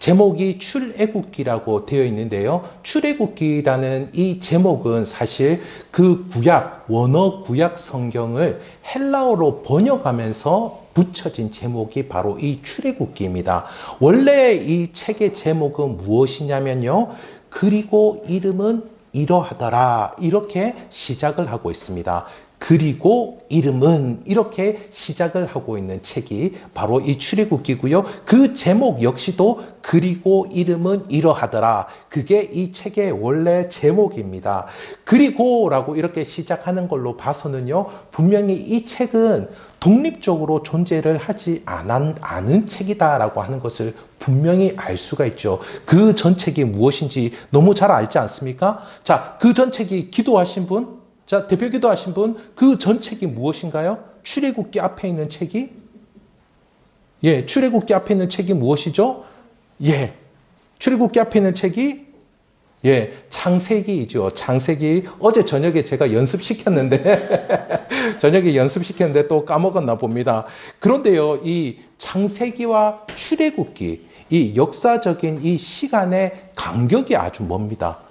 제목이 출애굽기라고 되어 있는데요. 출애굽기라는 이 제목은 사실 그 구약, 원어 구약 성경을 헬라어로 번역하면서 붙여진 제목이 바로 이 출애굽기입니다. 원래 이 책의 제목은 무엇이냐면요. 그리고 이름은 이러하더라. 이렇게 시작을 하고 있습니다. 그리고 이름은 이렇게 시작을 하고 있는 책이 바로 이 출애굽기고요. 그 제목 역시도 그리고 이름은 이러하더라. 그게 이 책의 원래 제목입니다. 그리고라고 이렇게 시작하는 걸로 봐서는요. 분명히 이 책은 독립적으로 존재를 하지 않은 책이다라고 하는 것을 분명히 알 수가 있죠. 그 전 책이 무엇인지 너무 잘 알지 않습니까? 자, 그 전 책이 기도하신 분? 자, 대표 기도하신 분, 그 전 책이 무엇인가요? 출애굽기 앞에 있는 책이? 예, 출애굽기 앞에 있는 책이 무엇이죠? 예, 출애굽기 앞에 있는 책이? 예, 창세기이죠. 창세기. 어제 저녁에 제가 연습시켰는데, 또 까먹었나 봅니다. 그런데요, 이 창세기와 출애굽기, 이 역사적인 이 시간의 간격이 아주 멉니다.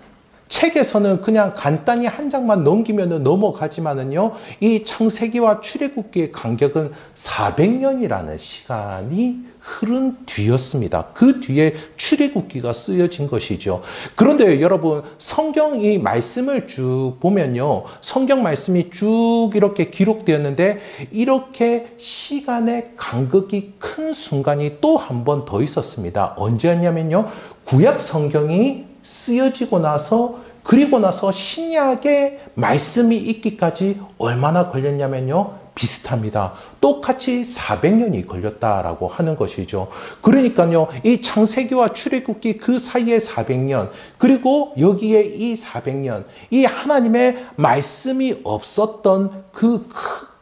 책에서는 그냥 간단히 한 장만 넘기면 넘어가지만은요, 이 창세기와 출애굽기의 간격은 400년이라는 시간이 흐른 뒤였습니다. 그 뒤에 출애굽기가 쓰여진 것이죠. 그런데 여러분, 성경 이 말씀을 쭉 보면요, 성경 말씀이 쭉 이렇게 기록되었는데, 이렇게 시간의 간격이 큰 순간이 또 한 번 더 있었습니다. 언제였냐면요, 구약 성경이 쓰여지고 나서 그리고 나서 신약의 말씀이 있기까지 얼마나 걸렸냐면요. 비슷합니다. 똑같이 400년이 걸렸다라고 하는 것이죠. 그러니까요. 이 창세기와 출애굽기 그 사이에 400년, 그리고 여기에 이 400년, 이 하나님의 말씀이 없었던 그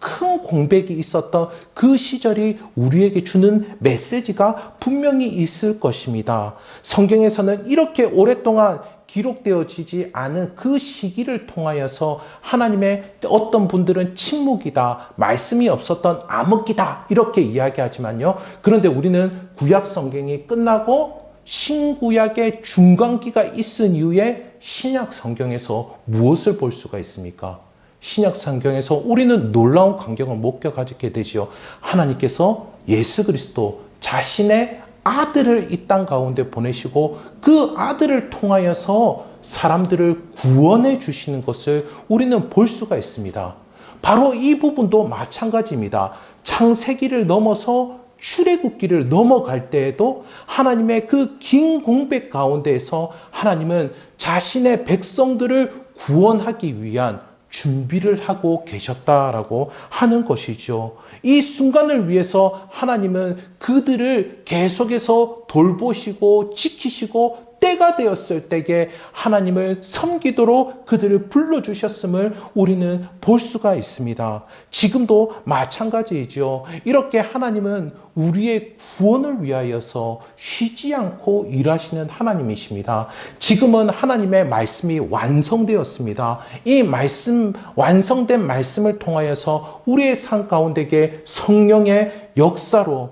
큰 공백이 있었던 그 시절이 우리에게 주는 메시지가 분명히 있을 것입니다. 성경에서는 이렇게 오랫동안 기록되어지지 않은 그 시기를 통하여서 하나님의 어떤 분들은 침묵이다, 말씀이 없었던 암흑기다 이렇게 이야기하지만요. 그런데 우리는 구약 성경이 끝나고 신구약의 중간기가 있은 이후에 신약 성경에서 무엇을 볼 수가 있습니까? 신약 성경에서 우리는 놀라운 광경을 목격하게 되지요. 하나님께서 예수 그리스도 자신의 아들을 이 땅 가운데 보내시고 그 아들을 통하여서 사람들을 구원해 주시는 것을 우리는 볼 수가 있습니다. 바로 이 부분도 마찬가지입니다. 창세기를 넘어서 출애굽기를 넘어갈 때에도 하나님의 그 긴 공백 가운데에서 하나님은 자신의 백성들을 구원하기 위한 준비를 하고 계셨다라고 하는 것이죠. 이 순간을 위해서 하나님은 그들을 계속해서 돌보시고 지키시고 때가 되었을 때에 하나님을 섬기도록 그들을 불러주셨음을 우리는 볼 수가 있습니다. 지금도 마찬가지이죠. 이렇게 하나님은 우리의 구원을 위하여서 쉬지 않고 일하시는 하나님이십니다. 지금은 하나님의 말씀이 완성되었습니다. 이 말씀, 완성된 말씀을 통하여서 우리의 삶 가운데에 성령의 역사로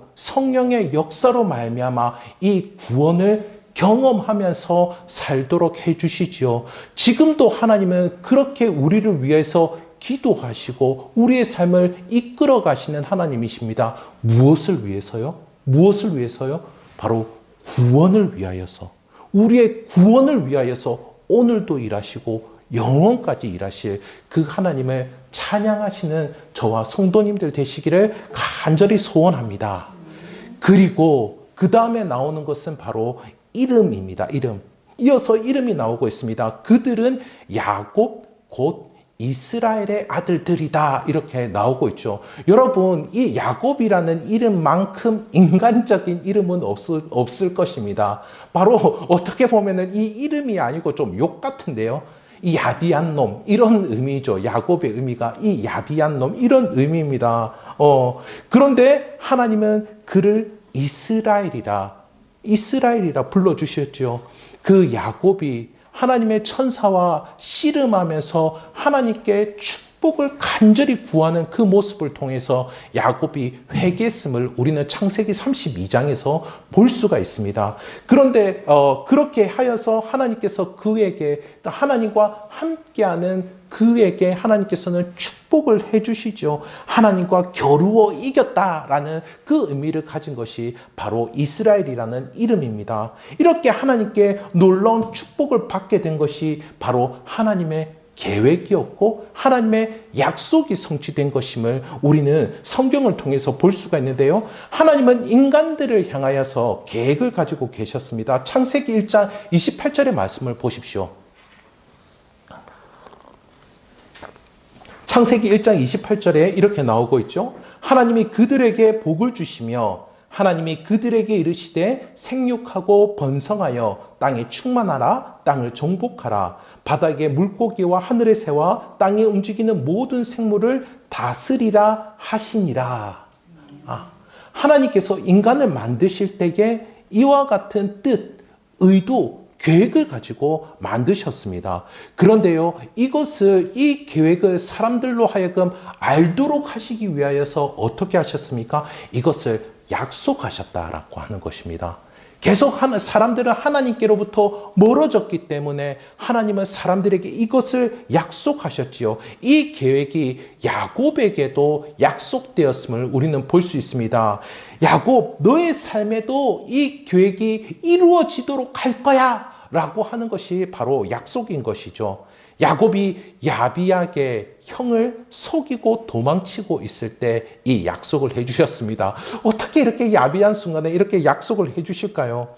말미암아 이 구원을 경험하면서 살도록 해주시지요. 지금도 하나님은 그렇게 우리를 위해서 기도하시고 우리의 삶을 이끌어 가시는 하나님이십니다. 무엇을 위해서요? 무엇을 위해서요? 바로 구원을 위하여서, 우리의 구원을 위하여서 오늘도 일하시고 영원까지 일하실 그 하나님을 찬양하시는 저와 성도님들 되시기를 간절히 소원합니다. 그리고 그 다음에 나오는 것은 바로 이름입니다. 이름. 이어서 이름이 나오고 있습니다. 그들은 야곱 곧 이스라엘의 아들들이다. 이렇게 나오고 있죠. 여러분, 이 야곱이라는 이름만큼 인간적인 이름은 없을 것입니다. 바로 어떻게 보면은 이 이름이 아니고 좀 욕 같은데요. 이 야비한 놈, 이런 의미죠. 야곱의 의미가 이 야비한 놈, 이런 의미입니다. 그런데 하나님은 그를 이스라엘이라 불러주셨죠. 그 야곱이 하나님의 천사와 씨름하면서 하나님께 축복을 간절히 구하는 그 모습을 통해서 야곱이 회개했음을 우리는 창세기 32장에서 볼 수가 있습니다. 그런데 그렇게 하여서 하나님께서 그에게, 하나님과 함께하는 그에게 하나님께서는 축복을 해주시죠. 하나님과 겨루어 이겼다라는 그 의미를 가진 것이 바로 이스라엘이라는 이름입니다. 이렇게 하나님께 놀라운 축복을 받게 된 것이 바로 하나님의 계획이었고 하나님의 약속이 성취된 것임을 우리는 성경을 통해서 볼 수가 있는데요. 하나님은 인간들을 향하여서 계획을 가지고 계셨습니다. 창세기 1장 28절의 말씀을 보십시오. 창세기 1장 28절에 이렇게 나오고 있죠. 하나님이 그들에게 복을 주시며 하나님이 그들에게 이르시되 생육하고 번성하여 땅에 충만하라, 땅을 정복하라, 바닥의 물고기와 하늘의 새와 땅에 움직이는 모든 생물을 다스리라 하시니라. 하나님께서 인간을 만드실 때에 이와 같은 뜻, 의도, 계획을 가지고 만드셨습니다. 그런데요, 이 계획을 사람들로 하여금 알도록 하시기 위하여서 어떻게 하셨습니까? 이것을 약속하셨다라고 하는 것입니다. 계속 사람들은 하나님께로부터 멀어졌기 때문에 하나님은 사람들에게 이것을 약속하셨지요. 이 계획이 야곱에게도 약속되었음을 우리는 볼 수 있습니다. 야곱, 너의 삶에도 이 계획이 이루어지도록 할 거야 라고 하는 것이 바로 약속인 것이죠. 야곱이 야비하게 형을 속이고 도망치고 있을 때 이 약속을 해주셨습니다. 어떻게 이렇게 야비한 순간에 이렇게 약속을 해주실까요?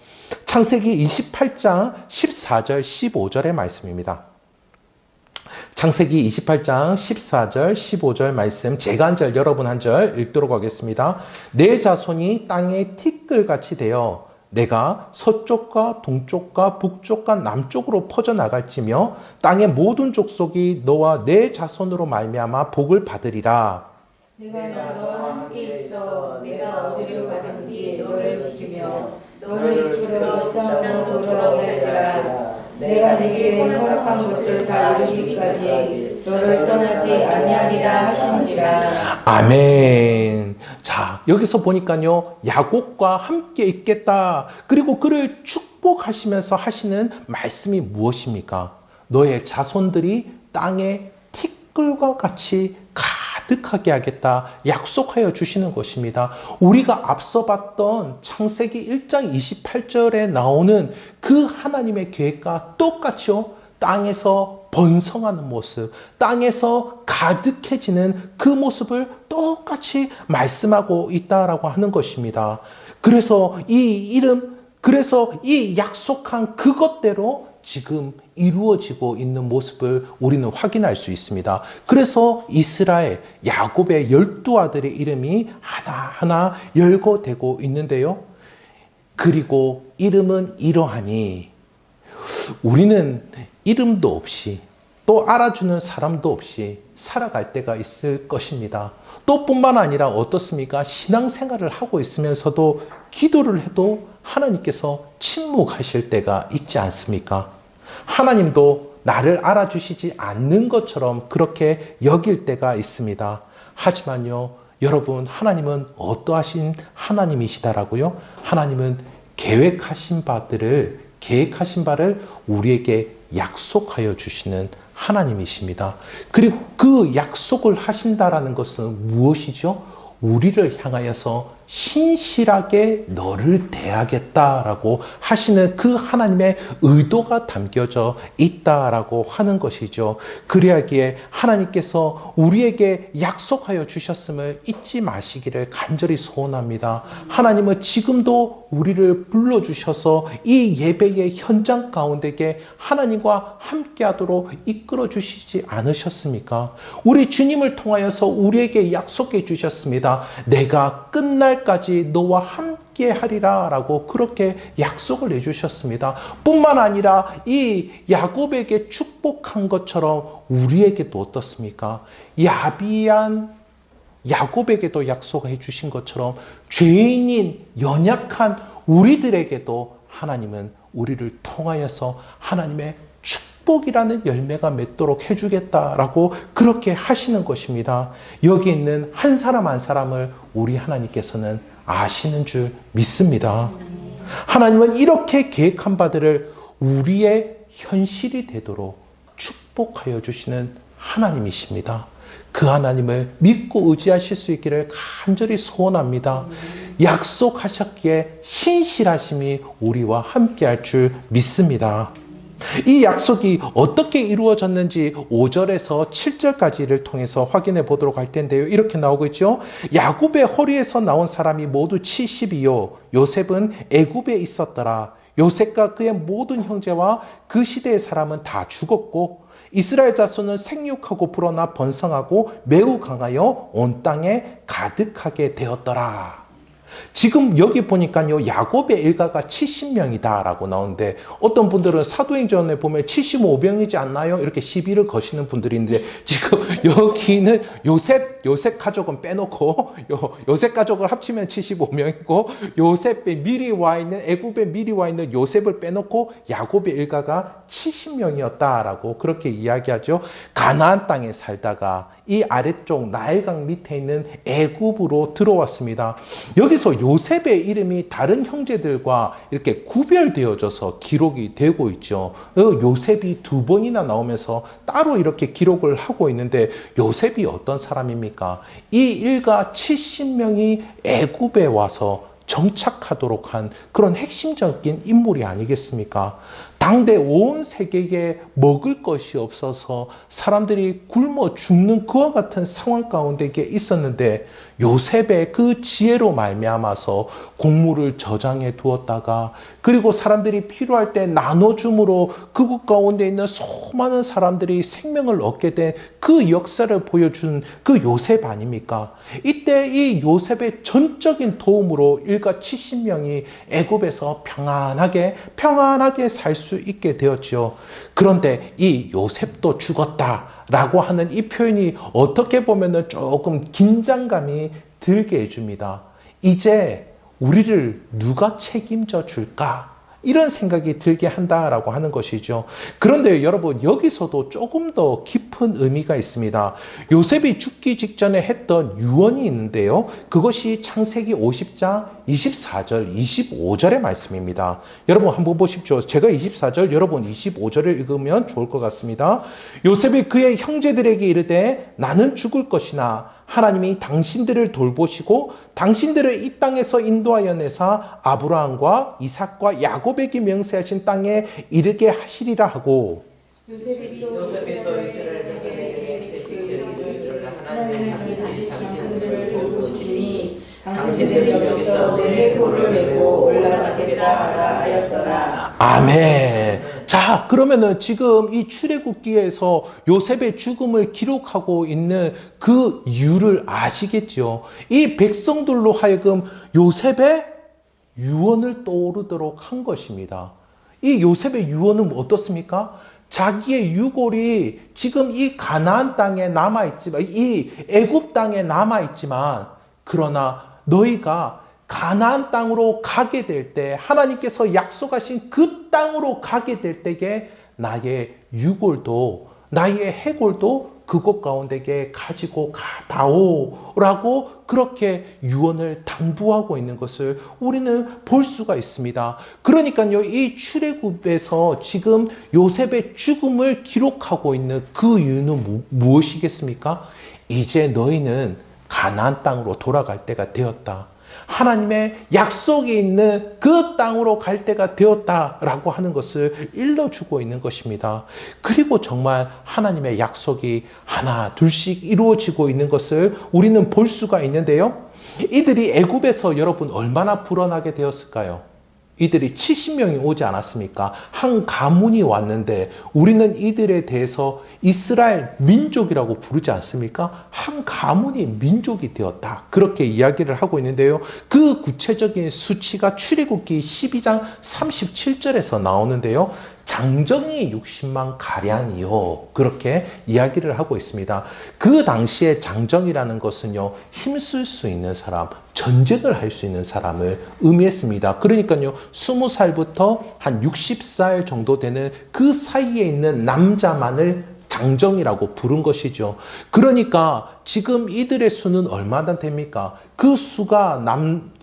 창세기 28장 14절 15절의 말씀입니다. 창세기 28장 14절 15절 말씀, 제가 한 절 여러분 한 절 읽도록 하겠습니다. 내 자손이 땅에 티끌같이 되어 내가 서쪽과 동쪽과 북쪽과 남쪽으로 퍼져나갈지며 땅의 모든 족속이 너와 내 자손으로 말미암아 복을 받으리라. 내가 너와 함께 있어 내가 어디를 가든지 너를 지키며 너를 이끌어 땅으로 돌아오게 할지라. 내가 내게 허락한 것을 다 이루기까지 너를 떠나지 아니하리라 하시니라. 아멘. 자, 여기서 보니까요, 야곱과 함께 있겠다. 그리고 그를 축복하시면서 하시는 말씀이 무엇입니까? 너의 자손들이 땅에 티끌과 같이 가득하게 하겠다 약속하여 주시는 것입니다. 우리가 앞서 봤던 창세기 1장 28절에 나오는 그 하나님의 계획과 똑같이요, 땅에서 번성하는 모습, 땅에서 가득해지는 그 모습을 똑같이 말씀하고 있다라고 하는 것입니다. 그래서 이 약속한 그것대로 지금 이루어지고 있는 모습을 우리는 확인할 수 있습니다. 그래서 이스라엘, 야곱의 12아들의 이름이 하나하나 열거되고 있는데요. 그리고 이름은 이러하니, 우리는 이름도 없이 또 알아주는 사람도 없이 살아갈 때가 있을 것입니다. 또 뿐만 아니라 어떻습니까? 신앙생활을 하고 있으면서도 기도를 해도 하나님께서 침묵하실 때가 있지 않습니까? 하나님도 나를 알아주시지 않는 것처럼 그렇게 여길 때가 있습니다. 하지만요, 여러분, 하나님은 어떠하신 하나님이시다라고요? 하나님은 계획하신 바를 우리에게 약속하여 주시는 하나님이십니다. 그리고 그 약속을 하신다라는 것은 무엇이죠? 우리를 향하여서 신실하게 너를 대하겠다라고 하시는 그 하나님의 의도가 담겨져 있다라고 하는 것이죠. 그래야기에 하나님께서 우리에게 약속하여 주셨음을 잊지 마시기를 간절히 소원합니다. 하나님은 지금도 우리를 불러주셔서 이 예배의 현장 가운데에 하나님과 함께하도록 이끌어 주시지 않으셨습니까? 우리 주님을 통하여서 우리에게 약속해 주셨습니다. 내가 끝날까지 너와 함께 하리라 라고 그렇게 약속을 해주셨습니다. 뿐만 아니라 이 야곱에게 축복한 것처럼 우리에게도 어떻습니까? 야비한 야곱에게도 약속해 주신 것처럼 죄인인 연약한 우리들에게도 하나님은 우리를 통하여서 하나님의 축복을 축복이라는 열매가 맺도록 해주겠다라고 그렇게 하시는 것입니다. 여기 있는 한 사람 한 사람을 우리 하나님께서는 아시는 줄 믿습니다. 하나님은 이렇게 계획한 바들을 우리의 현실이 되도록 축복하여 주시는 하나님이십니다. 그 하나님을 믿고 의지하실 수 있기를 간절히 소원합니다. 약속하셨기에 신실하심이 우리와 함께할 줄 믿습니다. 이 약속이 어떻게 이루어졌는지 5절에서 7절까지를 통해서 확인해 보도록 할 텐데요. 이렇게 나오고 있죠. 야곱의 허리에서 나온 사람이 모두 70이요. 요셉은 애굽에 있었더라. 요셉과 그의 모든 형제와 그 시대의 사람은 다 죽었고 이스라엘 자손은 생육하고 불어나 번성하고 매우 강하여 온 땅에 가득하게 되었더라. 지금 여기 보니까요, 야곱의 일가가 70명이다 라고 나오는데, 어떤 분들은 사도행전에 보면 75명이지 않나요? 이렇게 시비를 거시는 분들이 있는데, 지금 여기는 요셉 가족은 빼놓고, 요셉 가족을 합치면 75명이고, 요셉에 미리 와 있는, 애굽에 미리 와 있는 요셉을 빼놓고, 야곱의 일가가 70명이었다라고 그렇게 이야기하죠. 가나안 땅에 살다가, 이 아래쪽 나일강 밑에 있는 애굽으로 들어왔습니다. 여기서 요셉의 이름이 다른 형제들과 이렇게 구별되어져서 기록이 되고 있죠. 요셉이 2번이나 나오면서 따로 이렇게 기록을 하고 있는데, 요셉이 어떤 사람입니까? 이 일가 70명이 애굽에 와서 정착하도록 한 그런 핵심적인 인물이 아니겠습니까? 당대 온 세계에 먹을 것이 없어서 사람들이 굶어 죽는 그와 같은 상황 가운데 있었는데, 요셉의 그 지혜로 말미암아서 곡물을 저장해 두었다가, 그리고 사람들이 필요할 때 나눠줌으로 그곳 가운데 있는 수많은 사람들이 생명을 얻게 된 그 역사를 보여준 그 요셉 아닙니까? 이때 이 요셉의 전적인 도움으로 일가 70명이 애굽에서 평안하게 살 수 있게 되었지요. 그런데 이 요셉도 죽었다라고 하는 이 표현이 어떻게 보면은 조금 긴장감이 들게 해줍니다. 이제 우리를 누가 책임져 줄까? 이런 생각이 들게 한다라고 하는 것이죠. 그런데 여러분, 여기서도 조금 더 깊은 의미가 있습니다. 요셉이 죽기 직전에 했던 유언이 있는데요. 그것이 창세기 50장 24절, 25절의 말씀입니다. 여러분 한번 보십시오. 제가 24절, 여러분 25절을 읽으면 좋을 것 같습니다. 요셉이 그의 형제들에게 이르되 나는 죽을 것이나 하나님이 당신들을 돌보시고 당신들을 이 땅에서 인도하여 내사 아브라함과 이삭과 야곱에게 명세하신 땅에 이르게 하시리라 하고, 요셉이 하나님의 당신들을 돌보시니 당신들이 여기서 내 해골을 메고 올라가겠다 하였더라. 아멘. 자, 그러면은 지금 이 출애굽기에서 요셉의 죽음을 기록하고 있는 그 이유를 아시겠죠? 이 백성들로 하여금 요셉의 유언을 떠오르도록 한 것입니다. 이 요셉의 유언은 어떻습니까? 자기의 유골이 지금 이 가나안 땅에 남아있지만, 이 애굽 땅에 남아있지만, 그러나 너희가 가나안 땅으로 가게 될 때, 하나님께서 약속하신 그 땅으로 가게 될 때에 나의 유골도, 나의 해골도 그곳 가운데에 가지고 가다오라고 그렇게 유언을 당부하고 있는 것을 우리는 볼 수가 있습니다. 그러니까요, 이 출애굽에서 지금 요셉의 죽음을 기록하고 있는 그 이유는 무엇이겠습니까? 이제 너희는 가나안 땅으로 돌아갈 때가 되었다. 하나님의 약속이 있는 그 땅으로 갈 때가 되었다라고 하는 것을 일러주고 있는 것입니다. 그리고 정말 하나님의 약속이 하나 둘씩 이루어지고 있는 것을 우리는 볼 수가 있는데요. 이들이 애굽에서 여러분 얼마나 불어나게 되었을까요? 이들이 70명이 오지 않았습니까? 한 가문이 왔는데 우리는 이들에 대해서 이스라엘 민족이라고 부르지 않습니까? 한 가문이 민족이 되었다. 그렇게 이야기를 하고 있는데요. 그 구체적인 수치가 출애굽기 12장 37절에서 나오는데요. 장정이 60만 가량이요. 그렇게 이야기를 하고 있습니다. 그 당시에 장정이라는 것은요, 힘쓸 수 있는 사람, 전쟁을 할 수 있는 사람을 의미했습니다. 그러니까요, 20살부터 한 60살 정도 되는 그 사이에 있는 남자만을 장정이라고 부른 것이죠. 그러니까 지금 이들의 수는 얼마나 됩니까? 그 수가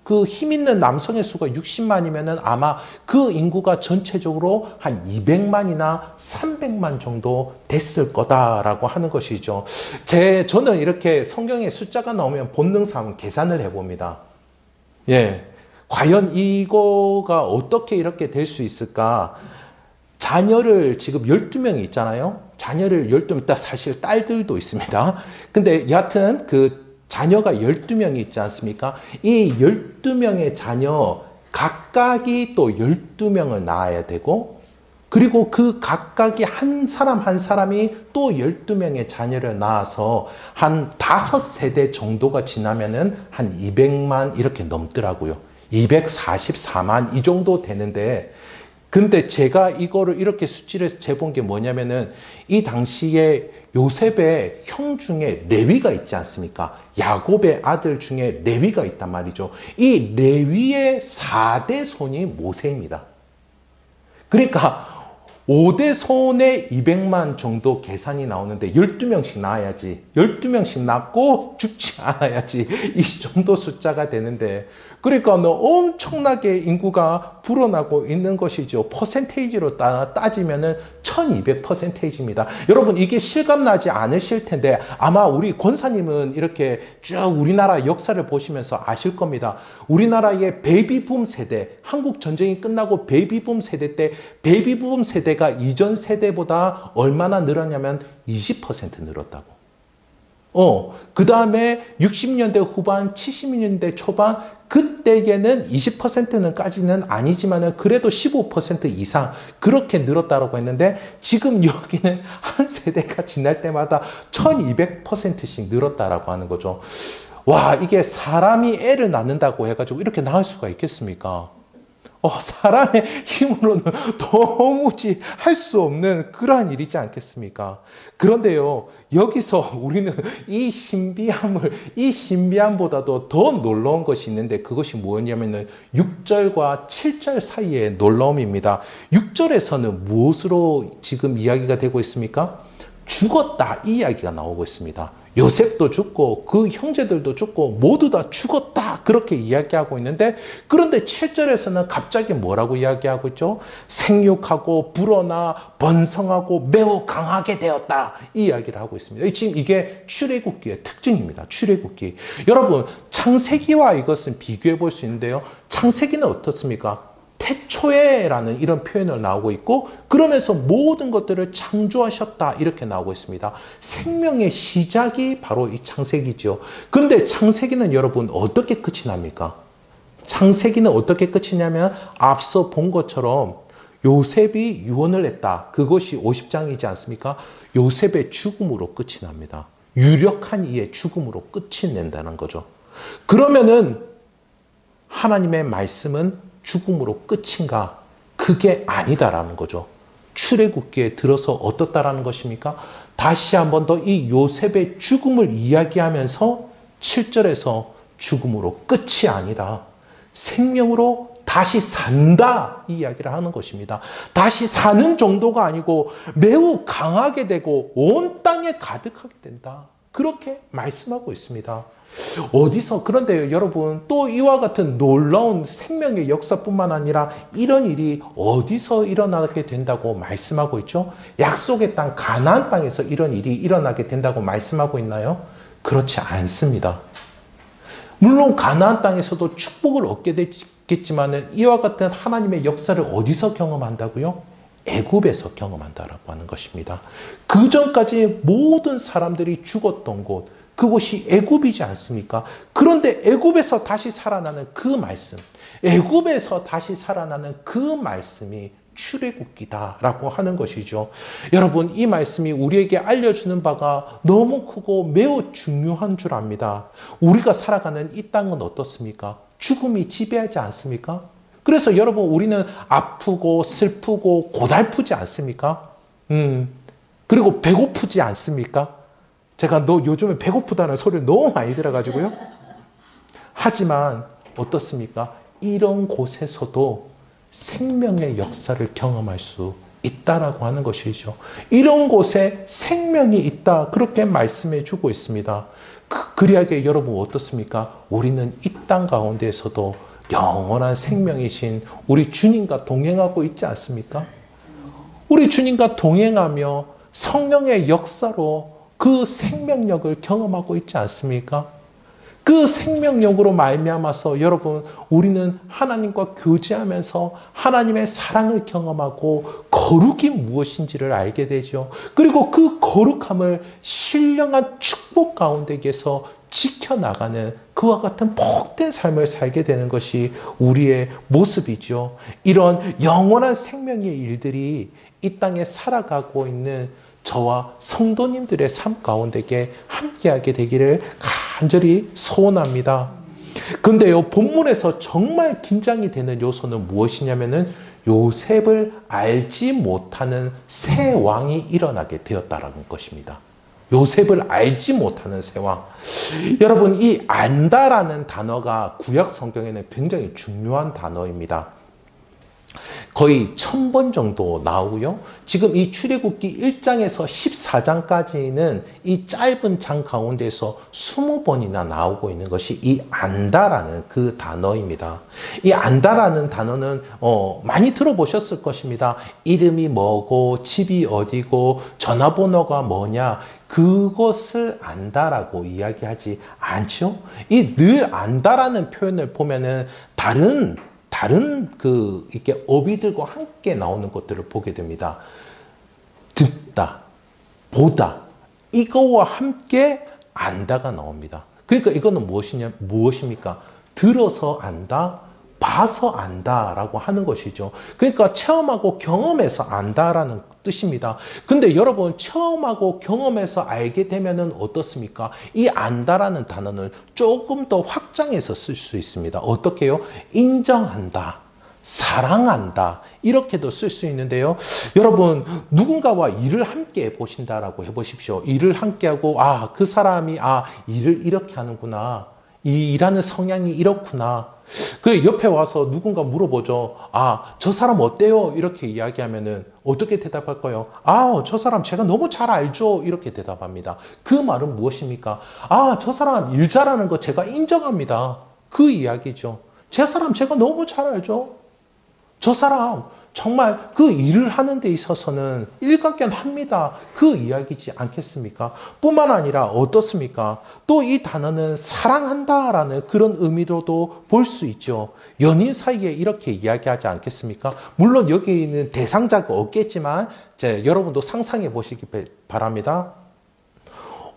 그 힘 있는 남성의 수가 60만이면은 아마 그 인구가 전체적으로 한 200만이나 300만 정도 됐을 거다라고 하는 것이죠. 저는 이렇게 성경에 숫자가 나오면 본능상 계산을 해봅니다. 예. 과연 이거가 어떻게 이렇게 될 수 있을까? 자녀를 지금 12명이 있잖아요. 자녀를 12명, 사실 딸들도 있습니다. 근데 여하튼 그 자녀가 12명이 있지 않습니까? 이 12명의 자녀 각각이 또 12명을 낳아야 되고, 그리고 그 각각이 한 사람 한 사람이 또 12명의 자녀를 낳아서 한 5세대 정도가 지나면은 한 200만 이렇게 넘더라고요. 244만 이 정도 되는데, 근데 제가 이거를 이렇게 수치를 재본 게 뭐냐면은 이 당시에 요셉의 형 중에 레위가 있지 않습니까? 야곱의 아들 중에 레위가 있단 말이죠. 이 레위의 4대 손이 모세입니다. 그러니까 5대 손에 200만 정도 계산이 나오는데 12명씩 낳아야지. 12명씩 낳고 죽지 않아야지. 이 정도 숫자가 되는데, 그러니까 엄청나게 인구가 불어나고 있는 것이죠. 퍼센테이지로 따지면은 1200%입니다. 여러분, 이게 실감나지 않으실 텐데 아마 우리 권사님은 이렇게 쭉 우리나라 역사를 보시면서 아실 겁니다. 우리나라의 베이비붐 세대, 한국 전쟁이 끝나고 베이비붐 세대 때 베이비붐 세대가 이전 세대보다 얼마나 늘었냐면 20% 늘었다고. 그 다음에 60년대 후반, 70년대 초반, 그때에는 20%는까지는 아니지만은 그래도 15% 이상 그렇게 늘었다고 했는데, 지금 여기는 한 세대가 지날 때마다 1200%씩 늘었다라고 하는 거죠. 와, 이게 사람이 애를 낳는다고 해가지고 이렇게 낳을 수가 있겠습니까? 사람의 힘으로는 도무지 할 수 없는 그러한 일이지 않겠습니까? 그런데요, 여기서 우리는 이 신비함보다도 더 놀라운 것이 있는데, 그것이 뭐였냐면은 6절과 7절 사이의 놀라움입니다. 6절에서는 무엇으로 지금 이야기가 되고 있습니까? 죽었다, 이 이야기가 나오고 있습니다. 요셉도 죽고 그 형제들도 죽고 모두 다 죽었다, 그렇게 이야기하고 있는데, 그런데 7절에서는 갑자기 뭐라고 이야기하고 있죠? 생육하고 불어나 번성하고 매우 강하게 되었다, 이 이야기를 하고 있습니다. 지금 이게 출애굽기의 특징입니다. 출애굽기. 여러분, 창세기와 이것은 비교해 볼 수 있는데요. 창세기는 어떻습니까? 태초에라는 이런 표현을 나오고 있고, 그러면서 모든 것들을 창조하셨다, 이렇게 나오고 있습니다. 생명의 시작이 바로 이 창세기죠. 그런데 창세기는 여러분 어떻게 끝이 납니까? 창세기는 어떻게 끝이 나면 앞서 본 것처럼 요셉이 유언을 했다. 그것이 50장이지 않습니까? 요셉의 죽음으로 끝이 납니다. 유력한 이의 죽음으로 끝이 낸다는 거죠. 그러면은 하나님의 말씀은 죽음으로 끝인가? 그게 아니다라는 거죠. 출애굽기에 들어서 어떻다라는 것입니까? 다시 한 번 더 이 요셉의 죽음을 이야기하면서 7절에서 죽음으로 끝이 아니다, 생명으로 다시 산다, 이 이야기를 하는 것입니다. 다시 사는 정도가 아니고 매우 강하게 되고 온 땅에 가득하게 된다, 그렇게 말씀하고 있습니다. 어디서, 그런데 여러분, 또 이와 같은 놀라운 생명의 역사뿐만 아니라 이런 일이 어디서 일어나게 된다고 말씀하고 있죠? 약속의 땅 가나안 땅에서 이런 일이 일어나게 된다고 말씀하고 있나요? 그렇지 않습니다. 물론 가나안 땅에서도 축복을 얻게 되겠지만 이와 같은 하나님의 역사를 어디서 경험한다고요? 애굽에서 경험한다라고 하는 것입니다. 그 전까지 모든 사람들이 죽었던 곳, 그곳이 애굽이지 않습니까? 그런데 애굽에서 다시 살아나는 그 말씀, 애굽에서 다시 살아나는 그 말씀이 출애굽기다라고 하는 것이죠. 여러분, 이 말씀이 우리에게 알려주는 바가 너무 크고 매우 중요한 줄 압니다. 우리가 살아가는 이 땅은 어떻습니까? 죽음이 지배하지 않습니까? 그래서 여러분, 우리는 아프고 슬프고 고달프지 않습니까? 그리고 배고프지 않습니까? 제가 너 요즘에 배고프다는 소리를 너무 많이 들어가지고요. 하지만 어떻습니까? 이런 곳에서도 생명의 역사를 경험할 수 있다라고 하는 것이죠. 이런 곳에 생명이 있다, 그렇게 말씀해 주고 있습니다. 그리하게 여러분 어떻습니까? 우리는 이 땅 가운데에서도 영원한 생명이신 우리 주님과 동행하고 있지 않습니까? 우리 주님과 동행하며 성령의 역사로 그 생명력을 경험하고 있지 않습니까? 그 생명력으로 말미암아서 여러분, 우리는 하나님과 교제하면서 하나님의 사랑을 경험하고 거룩이 무엇인지를 알게 되죠. 그리고 그 거룩함을 신령한 축복 가운데에서 지켜나가는 그와 같은 복된 삶을 살게 되는 것이 우리의 모습이죠. 이런 영원한 생명의 일들이 이 땅에 살아가고 있는 저와 성도님들의 삶 가운데에 함께하게 되기를 간절히 소원합니다. 그런데요, 본문에서 정말 긴장이 되는 요소는 무엇이냐면은 요셉을 알지 못하는 새 왕이 일어나게 되었다라는 것입니다. 요셉을 알지 못하는 새 왕. 여러분, 이 안다라는 단어가 구약 성경에는 굉장히 중요한 단어입니다. 거의 1000번 정도 나오고요. 지금 이 출애굽기 1장에서 14장까지는 이 짧은 장 가운데서 20번이나 나오고 있는 것이 이 안다라는 그 단어입니다. 이 안다라는 단어는 많이 들어보셨을 것입니다. 이름이 뭐고 집이 어디고 전화번호가 뭐냐, 그것을 안다라고 이야기하지 않죠. 이 늘 안다라는 표현을 보면은 다른 이렇게 어휘들과 함께 나오는 것들을 보게 됩니다. 듣다, 보다, 이거와 함께 안다가 나옵니다. 그러니까 이거는 무엇입니까? 들어서 안다, 봐서 안다라고 하는 것이죠. 그러니까 체험하고 경험해서 안다라는 뜻입니다. 근데 여러분, 체험하고 경험해서 알게 되면은 어떻습니까? 이 안다라는 단어는 조금 더 확장해서 쓸 수 있습니다. 어떻게요? 인정한다, 사랑한다, 이렇게도 쓸 수 있는데요. 여러분, 누군가와 일을 함께 해보신다라고 해보십시오. 일을 함께하고, 그 사람이 일을 이렇게 하는구나, 이 일하는 성향이 이렇구나. 그 옆에 와서 누군가 물어보죠. 저 사람 어때요? 이렇게 이야기하면은 어떻게 대답할까요? 저 사람 제가 너무 잘 알죠? 이렇게 대답합니다. 그 말은 무엇입니까? 저 사람 일 잘하는 거 제가 인정합니다. 그 이야기죠. 제 사람 제가 너무 잘 알죠? 저 사람 정말 그 일을 하는 데 있어서는 일각견합니다. 그 이야기지 않겠습니까? 뿐만 아니라 어떻습니까? 또 이 단어는 사랑한다라는 그런 의미로도 볼 수 있죠. 연인 사이에 이렇게 이야기하지 않겠습니까? 물론 여기 있는 대상자가 없겠지만 여러분도 상상해 보시기 바랍니다.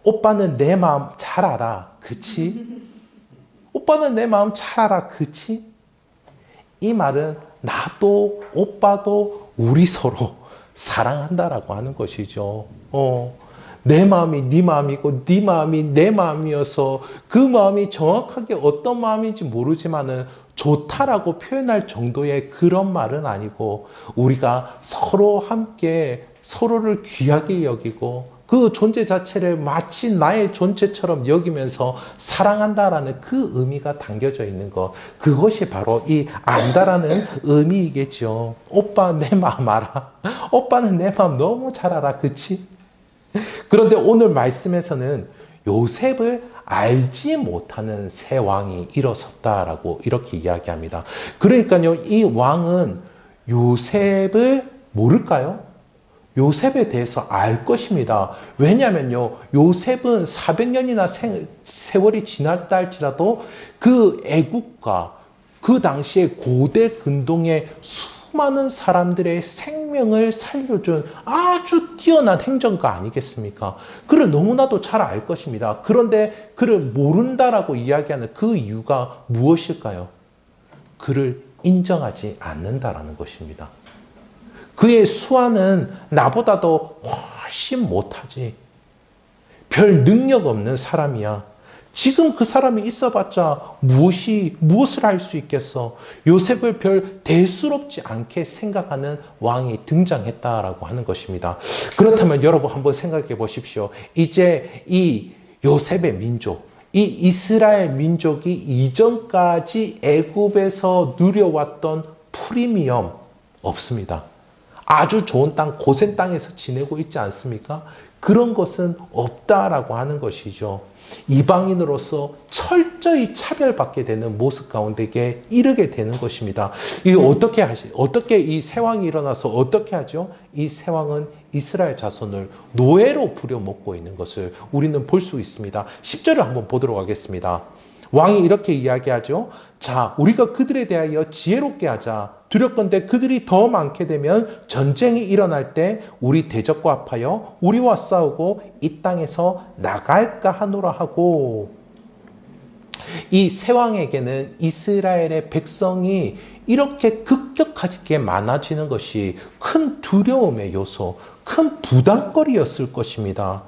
오빠는 내 마음 잘 알아, 그치? 오빠는 내 마음 잘 알아, 그치? 이 말은 나도 오빠도 우리 서로 사랑한다라고 하는 것이죠. 내 마음이 네 마음이고 네 마음이 내 마음이어서 그 마음이 정확하게 어떤 마음인지 모르지만은 좋다라고 표현할 정도의 그런 말은 아니고, 우리가 서로 함께 서로를 귀하게 여기고 그 존재 자체를 마치 나의 존재처럼 여기면서 사랑한다라는 그 의미가 담겨져 있는 것, 그것이 바로 이 안다라는 의미이겠죠. 오빠 내 마음 알아. 오빠는 내 마음 너무 잘 알아, 그치? 그런데 오늘 말씀에서는 요셉을 알지 못하는 새 왕이 일어섰다라고 이렇게 이야기합니다. 그러니까요, 이 왕은 요셉을 모를까요? 요셉에 대해서 알 것입니다. 왜냐하면요, 요셉은 400년이나 세월이 지났다 할지라도 그 애국과 그 당시에 고대 근동의 수많은 사람들의 생명 생명을 살려준 아주 뛰어난 행정가 아니겠습니까? 그를 너무나도 잘 알 것입니다. 그런데 그를 모른다라고 이야기하는 그 이유가 무엇일까요? 그를 인정하지 않는다라는 것입니다. 그의 수완은 나보다도 훨씬 못하지. 별 능력 없는 사람이야. 지금 그 사람이 있어봤자 무엇을 할 수 있겠어? 요셉을 별 대수롭지 않게 생각하는 왕이 등장했다라고 하는 것입니다. 그렇다면 여러분 한번 생각해 보십시오. 이제 이 요셉의 민족, 이 이스라엘 민족이 이전까지 애굽에서 누려왔던 프리미엄 없습니다. 아주 좋은 땅, 고센 땅에서 지내고 있지 않습니까? 그런 것은 없다라고 하는 것이죠. 이방인으로서 철저히 차별받게 되는 모습 가운데에 이르게 되는 것입니다. 이게 어떻게 이 세왕이 일어나서 어떻게 하죠? 이 세왕은 이스라엘 자손을 노예로 부려먹고 있는 것을 우리는 볼 수 있습니다. 10절을 한번 보도록 하겠습니다. 왕이 이렇게 이야기하죠. 자, 우리가 그들에 대하여 지혜롭게 하자. 두렵건대 그들이 더 많게 되면 전쟁이 일어날 때 우리 대적과 합하여 우리와 싸우고 이 땅에서 나갈까 하노라 하고, 이 세왕에게는 이스라엘의 백성이 이렇게 급격하게 많아지는 것이 큰 두려움의 요소, 큰 부담거리였을 것입니다.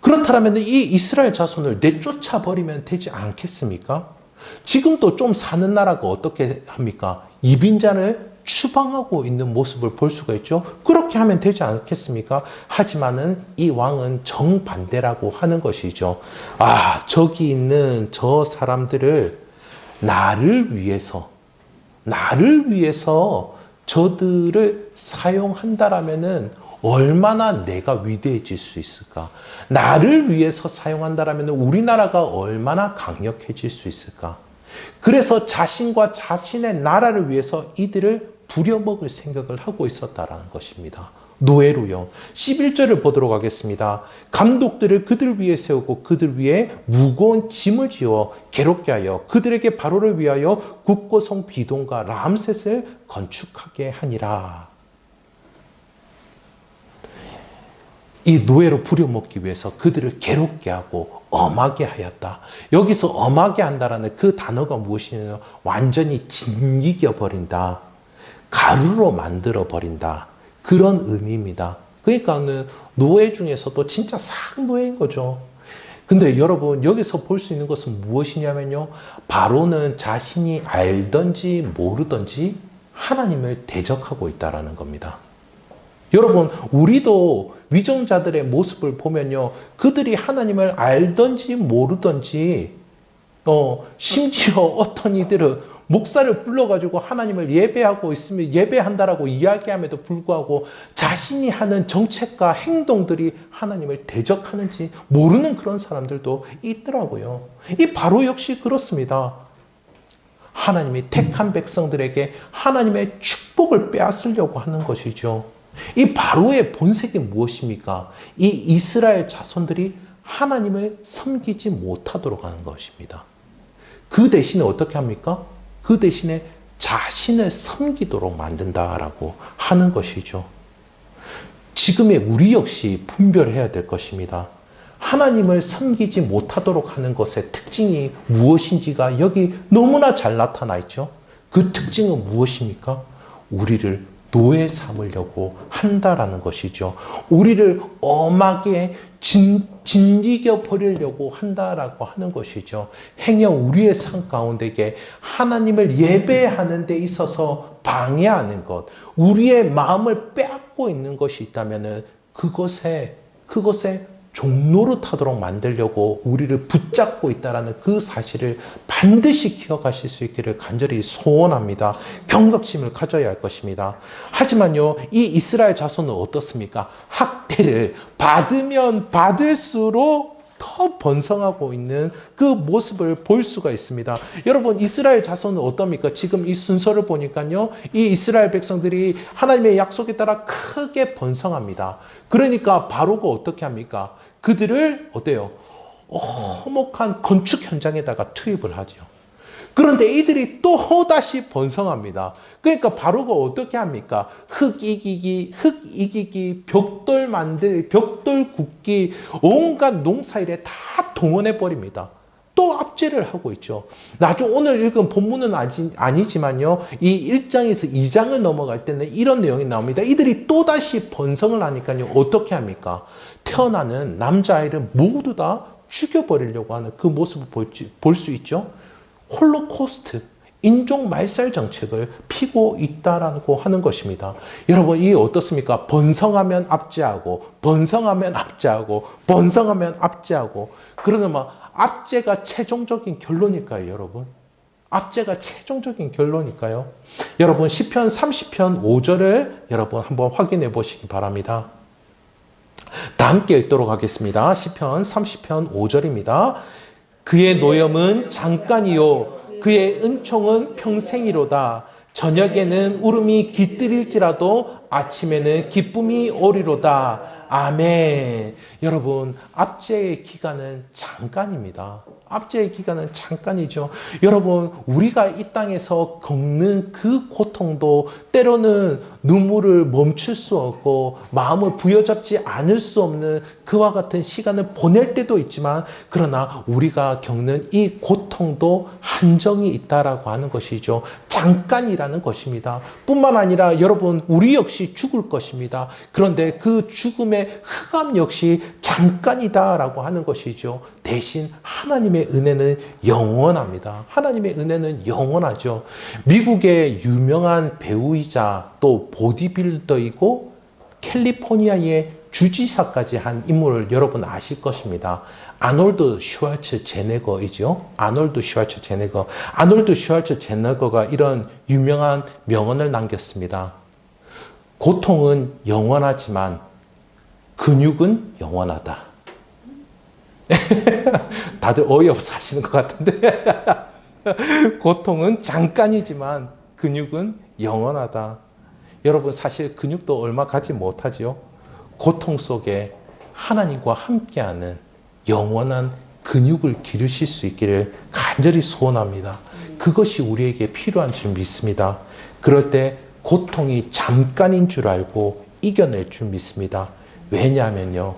그렇다면 이 이스라엘 자손을 내쫓아 버리면 되지 않겠습니까? 지금도 좀 사는 나라가 어떻게 합니까? 이빈자를 추방하고 있는 모습을 볼 수가 있죠. 그렇게 하면 되지 않겠습니까? 하지만은 이 왕은 정반대라고 하는 것이죠. 아, 저기 있는 저 사람들을 나를 위해서 저들을 사용한다라면은 얼마나 내가 위대해질 수 있을까? 나를 위해서 사용한다라면 우리나라가 얼마나 강력해질 수 있을까? 그래서 자신과 자신의 나라를 위해서 이들을 부려먹을 생각을 하고 있었다라는 것입니다. 노예로요. 11절을 보도록 하겠습니다. 감독들을 그들 위에 세우고 그들 위에 무거운 짐을 지어 괴롭게 하여 그들에게 바로를 위하여 국고성 비동과 람셋을 건축하게 하니라. 이 노예로 부려먹기 위해서 그들을 괴롭게 하고 엄하게 하였다. 여기서 엄하게 한다라는 그 단어가 무엇이냐면 완전히 짓이겨 버린다. 가루로 만들어 버린다. 그런 의미입니다. 그러니까 노예 중에서도 진짜 싹 노예인 거죠. 근데 여러분 여기서 볼 수 있는 것은 무엇이냐면요. 바로는 자신이 알든지 모르든지 하나님을 대적하고 있다라는 겁니다. 여러분, 우리도 위정자들의 모습을 보면요. 그들이 하나님을 알든지 모르든지, 심지어 어떤 이들은 목사를 불러가지고 하나님을 예배하고 있으면 예배한다라고 이야기함에도 불구하고 자신이 하는 정책과 행동들이 하나님을 대적하는지 모르는 그런 사람들도 있더라고요. 이 바로 역시 그렇습니다. 하나님이 택한 백성들에게 하나님의 축복을 빼앗으려고 하는 것이죠. 이 바로의 본색이 무엇입니까? 이 이스라엘 자손들이 하나님을 섬기지 못하도록 하는 것입니다. 그 대신에 어떻게 합니까? 그 대신에 자신을 섬기도록 만든다라고 하는 것이죠. 지금의 우리 역시 분별해야 될 것입니다. 하나님을 섬기지 못하도록 하는 것의 특징이 무엇인지가 여기 너무나 잘 나타나 있죠. 그 특징은 무엇입니까? 우리를 노예 삼으려고 한다라는 것이죠. 우리를 엄하게 짓이겨 버리려고 한다라고 하는 것이죠. 행여 우리의 삶 가운데에 하나님을 예배하는 데 있어서 방해하는 것, 우리의 마음을 빼앗고 있는 것이 있다면은 그것에 종노릇하도록 만들려고 우리를 붙잡고 있다는 그 사실을 반드시 기억하실 수 있기를 간절히 소원합니다. 경각심을 가져야 할 것입니다. 하지만요, 이 이스라엘 자손은 어떻습니까? 학대를 받으면 받을수록 더 번성하고 있는 그 모습을 볼 수가 있습니다. 여러분, 이스라엘 자손은 어떻습니까? 지금 이 순서를 보니까요, 이 이스라엘 백성들이 하나님의 약속에 따라 크게 번성합니다. 그러니까 바로가 어떻게 합니까? 그들을 어때요? 허목한 건축 현장에다가 투입을 하죠. 그런데 이들이 또 다시 번성합니다. 그러니까 바로가 어떻게 합니까? 흙 이기기, 벽돌 만들, 벽돌 굽기, 온갖 농사일에 다 동원해 버립니다. 또 압제를 하고 있죠. 나중 오늘 읽은 본문은 아니지만요. 이 1장에서 2장을 넘어갈 때는 이런 내용이 나옵니다. 이들이 또다시 번성을 하니까요. 어떻게 합니까? 태어나는 남자아이를 모두 다 죽여버리려고 하는 그 모습을 볼 수 있죠. 홀로코스트, 인종 말살 정책을 피고 있다라고 하는 것입니다. 여러분, 이게 어떻습니까? 번성하면 압제하고, 번성하면 압제하고, 번성하면 압제하고, 그러면 막 압제가 최종적인 결론일까요, 여러분? 압제가 최종적인 결론일까요? 여러분, 시편 30편 5절을 여러분 한번 확인해 보시기 바랍니다. 다 함께 읽도록 하겠습니다. 시편 30편 5절입니다. 그의 노염은 잠깐이요 그의 은총은 평생이로다. 저녁에는 울음이 깃들일지라도 아침에는 기쁨이 오리로다. 아멘. 여러분, 압제의 기간은 잠깐입니다. 압제의 기간은 잠깐이죠. 여러분, 우리가 이 땅에서 겪는 그 고통도 때로는 눈물을 멈출 수 없고 마음을 부여잡지 않을 수 없는 그와 같은 시간을 보낼 때도 있지만, 그러나 우리가 겪는 이 고통도 한정이 있다라고 하는 것이죠. 잠깐이라는 것입니다. 뿐만 아니라 여러분, 우리 역시 죽을 것입니다. 그런데 그 죽음의 흑암 역시 잠깐이다라고 하는 것이죠. 대신 하나님의 은혜는 영원합니다. 하나님의 은혜는 영원하죠. 미국의 유명한 배우이자 또 보디빌더이고 캘리포니아의 주지사까지 한 인물을 여러분 아실 것입니다. 아놀드 슈왈츠제네거이죠. 아놀드 슈왈츠제네거가 이런 유명한 명언을 남겼습니다. 고통은 영원하지만 근육은 영원하다. 다들 어이없어 하시는 것 같은데 고통은 잠깐이지만 근육은 영원하다. 여러분, 사실 근육도 얼마 가지 못하지요. 고통 속에 하나님과 함께하는 영원한 근육을 기르실 수 있기를 간절히 소원합니다. 그것이 우리에게 필요한 줄 믿습니다. 그럴 때 고통이 잠깐인 줄 알고 이겨낼 줄 믿습니다. 왜냐하면요.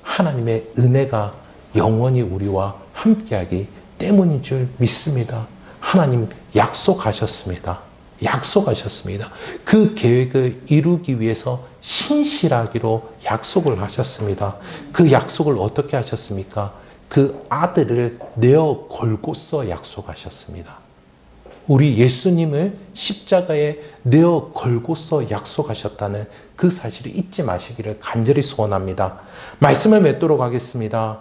하나님의 은혜가 영원히 우리와 함께하기 때문인 줄 믿습니다. 하나님 약속하셨습니다. 그 계획을 이루기 위해서 신실하기로 약속을 하셨습니다. 그 약속을 어떻게 하셨습니까? 그 아들을 내어 걸고서 약속하셨습니다. 우리 예수님을 십자가에 내어 걸고서 약속하셨다는 그 사실을 잊지 마시기를 간절히 소원합니다. 말씀을 맺도록 하겠습니다.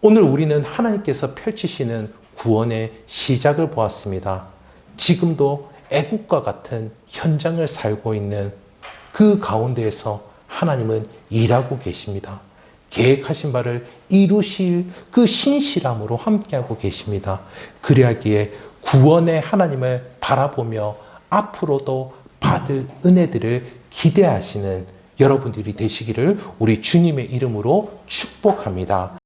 오늘 우리는 하나님께서 펼치시는 구원의 시작을 보았습니다. 지금도 애국과 같은 현장을 살고 있는 그 가운데에서 하나님은 일하고 계십니다. 계획하신 바를 이루실 그 신실함으로 함께하고 계십니다. 그리하기에 구원의 하나님을 바라보며 앞으로도 받을 은혜들을 기대하시는 여러분들이 되시기를 우리 주님의 이름으로 축복합니다.